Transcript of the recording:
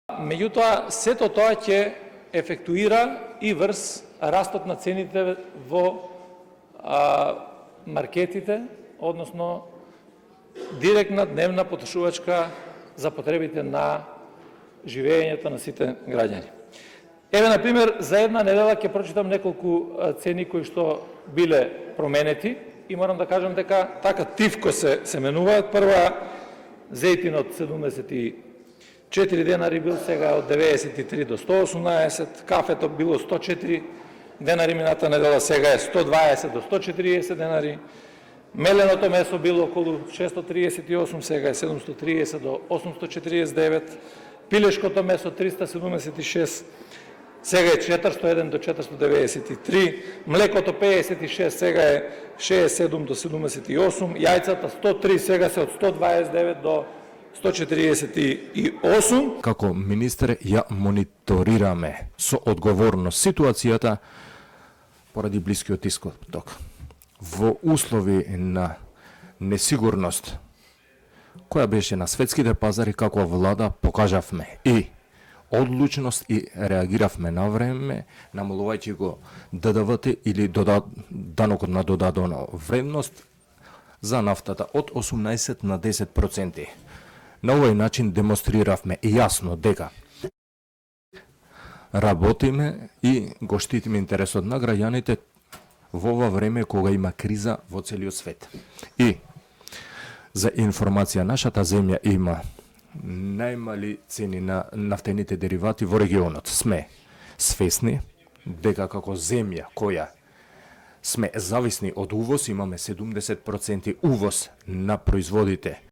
Меѓутоа, сето тоа ќе ефектуира и врз растот на цените во маркетите, односно директна дневна потрошувачка за потребите на живењето на сите граѓани. Еве, например, за една недела ќе прочитам неколку цени кои што биле променети и морам да кажам дека така тивко се менуваат. Прва, зејтинот 74 денари бил, сега од 93 до 118, кафето било 104 денари мината недела, сега е 120 до 140 денари, меленото месо било околу 638, сега е 730 до 849, пилешкото месо 376, сега е 401 до 493, млекото 56, сега е 67 до 78, јајцата 103, сега се од 129 до 148. Како министер ја мониторираме со одговорност ситуацијата поради Блискиот Исток. Во услови на несигурност која беше на светските пазари, како влада покажавме и одлучност и реагиравме на време, намалувајќи го ДДВ-те или данокот на додадена вредност за нафтата од 18 на 10%. На овој начин демонстриравме јасно дека работиме и го штитиме интересот на граѓаните во ова време кога има криза во целиот свет. И за информација, нашата земја има најмали цени на нафтените деривати во регионот. Сме свесни дека како земја која сме зависни од увоз, имаме 70% увоз на производите